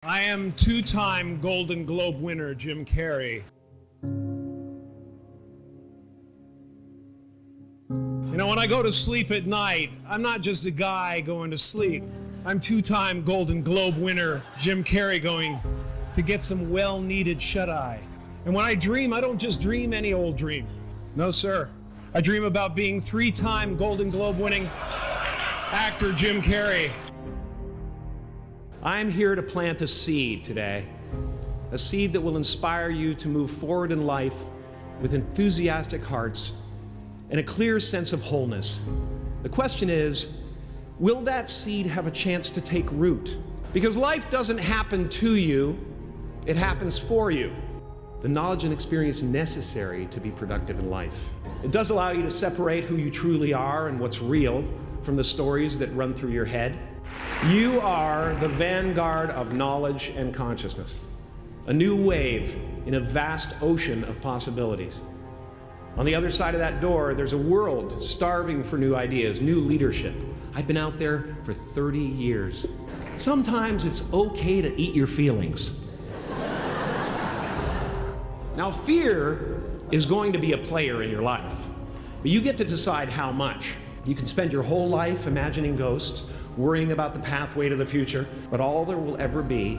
I am two-time Golden Globe winner Jim Carrey. You know, when I go to sleep at night, I'm not just a guy going to sleep. I'm two-time Golden Globe winner Jim Carrey going to get some well-needed shut-eye. And when I dream, I don't just dream any old dream. No, sir. I dream about being three-time Golden Globe winning actor Jim Carrey. I'm here to plant a seed today, a seed that will inspire you to move forward in life with enthusiastic hearts and a clear sense of wholeness. The question is, will that seed have a chance to take root? Because life doesn't happen to you, it happens for you. The knowledge and experience necessary to be productive in life. It does allow you to separate who you truly are and what's real from the stories that run through your head. You are the vanguard of knowledge and consciousness, a new wave in a vast ocean of possibilities. On the other side of that door, there's a world starving for new ideas, new leadership. I've been out there for 30 years. Sometimes it's okay to eat your feelings. Now, fear is going to be a player in your life, but you get to decide how much. You can spend your whole life imagining ghosts, worrying about the pathway to the future, but all there will ever be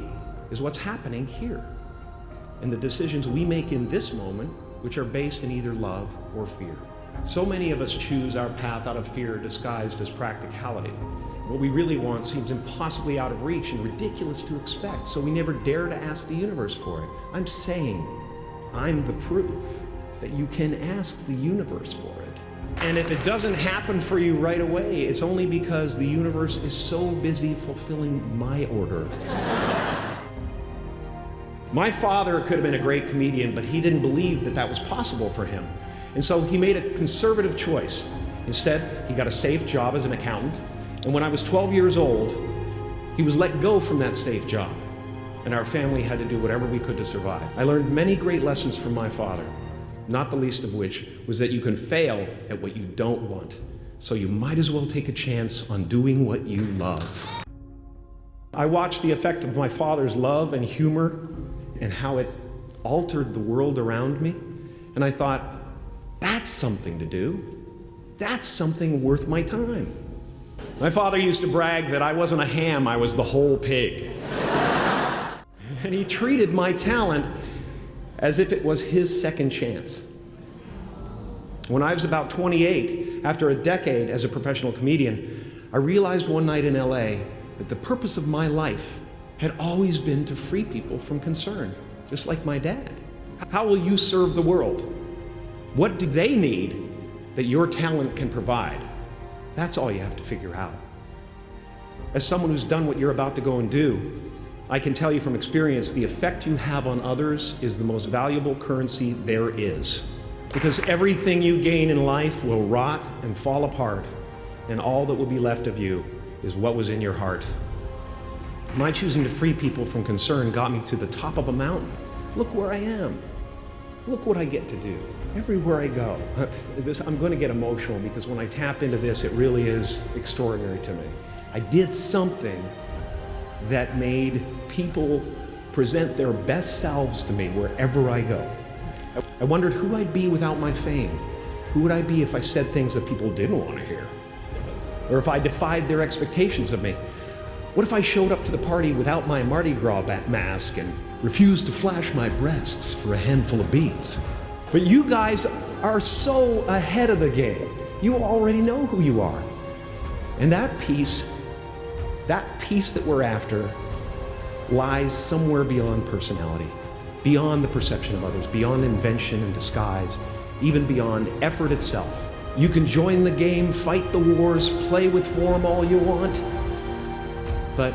is what's happening here, and the decisions we make in this moment, which are based in either love or fear. So many of us choose our path out of fear disguised as practicality. What we really want seems impossibly out of reach and ridiculous to expect, so we never dare to ask the universe for it. I'm saying, I'm the proof that you can ask the universe for it. And if it doesn't happen for you right away, it's only because the universe is so busy fulfilling my order. My father could have been a great comedian, but he didn't believe that that was possible for him. And so he made a conservative choice. Instead, he got a safe job as an accountant. And when I was 12 years old, he was let go from that safe job. And our family had to do whatever we could to survive. I learned many great lessons from my father, not the least of which was that you can fail at what you don't want. So you might as well take a chance on doing what you love. I watched the effect of my father's love and humor and how it altered the world around me. And I thought, that's something to do. That's something worth my time. My father used to brag that I wasn't a ham, I was the whole pig. And he treated my talent as if it was his second chance. When I was about 28, after a decade as a professional comedian, I realized one night in LA that the purpose of my life had always been to free people from concern, just like my dad. How will you serve the world? What do they need that your talent can provide? That's all you have to figure out. As someone who's done what you're about to go and do, I can tell you from experience, the effect you have on others is the most valuable currency there is. Because everything you gain in life will rot and fall apart, and all that will be left of you is what was in your heart. My choosing to free people from concern got me to the top of a mountain. Look where I am. Look what I get to do everywhere I go. I'm going to get emotional because when I tap into this, it really is extraordinary to me. I did something that made people present their best selves to me wherever I go. I wondered who I'd be without my fame. Who would I be if I said things that people didn't want to hear? Or if I defied their expectations of me? What if I showed up to the party without my Mardi Gras mask and refused to flash my breasts for a handful of beads? But you guys are so ahead of the game. You already know who you are. And that peace that we're after lies somewhere beyond personality, beyond the perception of others, beyond invention and disguise, even beyond effort itself. You can join the game, fight the wars, play with form all you want, but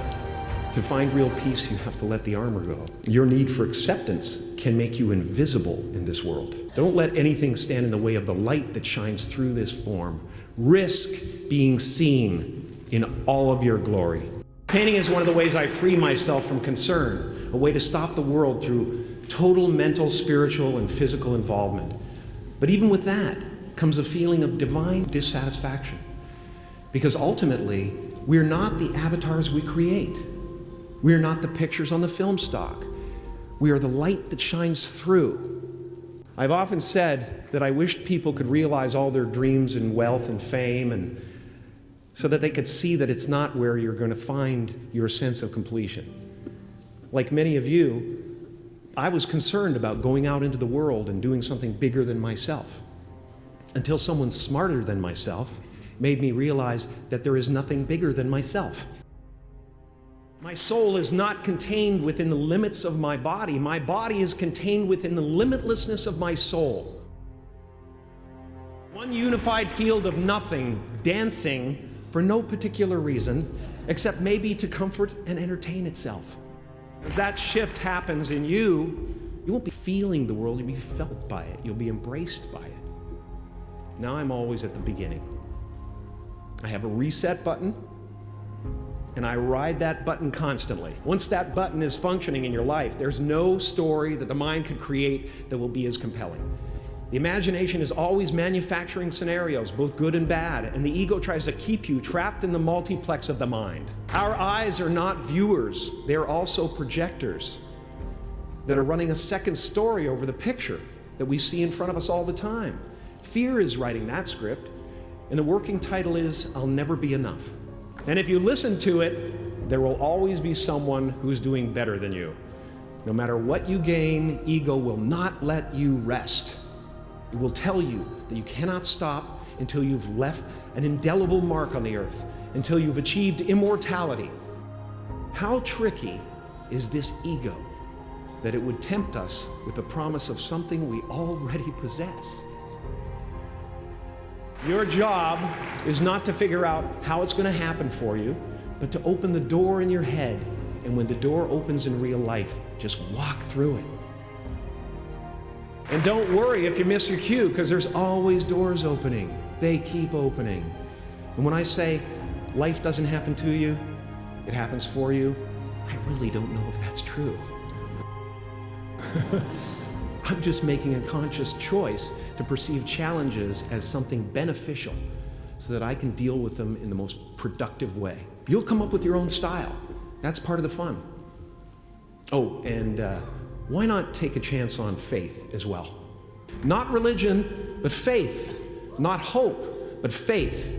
to find real peace, you have to let the armor go. Your need for acceptance can make you invisible in this world. Don't let anything stand in the way of the light that shines through this form. Risk being seen in all of your glory. Painting is one of the ways I free myself from concern, a way to stop the world through total mental, spiritual, and physical involvement. But even with that comes a feeling of divine dissatisfaction. Because ultimately, we're not the avatars we create. We are not the pictures on the film stock. We are the light that shines through. I've often said that I wished people could realize all their dreams and wealth and fame, and so that they could see that it's not where you're going to find your sense of completion. Like many of you, I was concerned about going out into the world and doing something bigger than myself, until someone smarter than myself made me realize that there is nothing bigger than myself. My soul is not contained within the limits of my body. My body is contained within the limitlessness of my soul. One unified field of nothing, dancing for no particular reason, except maybe to comfort and entertain itself. As that shift happens in you, you won't be feeling the world, you'll be felt by it. You'll be embraced by it. Now I'm always at the beginning. I have a reset button, and I ride that button constantly. Once that button is functioning in your life, there's no story that the mind could create that will be as compelling. The imagination is always manufacturing scenarios, both good and bad, and the ego tries to keep you trapped in the multiplex of the mind. Our eyes are not viewers, they're also projectors that are running a second story over the picture that we see in front of us all the time. Fear is writing that script, and the working title is, I'll Never Be Enough. And if you listen to it, there will always be someone who's doing better than you. No matter what you gain, ego will not let you rest. It will tell you that you cannot stop until you've left an indelible mark on the earth, until you've achieved immortality. How tricky is this ego that it would tempt us with the promise of something we already possess? Your job is not to figure out how it's going to happen for you, but to open the door in your head. And when the door opens in real life, just walk through it. And don't worry if you miss your cue, because there's always doors opening. They keep opening. And when I say life doesn't happen to you, it happens for you, I really don't know if that's true. I'm just making a conscious choice to perceive challenges as something beneficial so that I can deal with them in the most productive way. You'll come up with your own style. That's part of the fun. Oh, and why not take a chance on faith as well? Not religion, but faith. Not hope, but faith.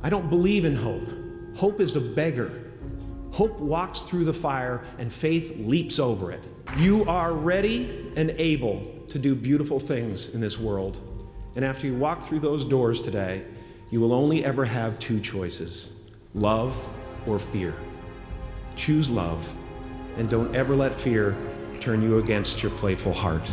I don't believe in hope. Hope is a beggar. Hope walks through the fire and faith leaps over it. You are ready and able to do beautiful things in this world. And after you walk through those doors today, you will only ever have two choices: love or fear. Choose love, and don't ever let fear turn you against your playful heart.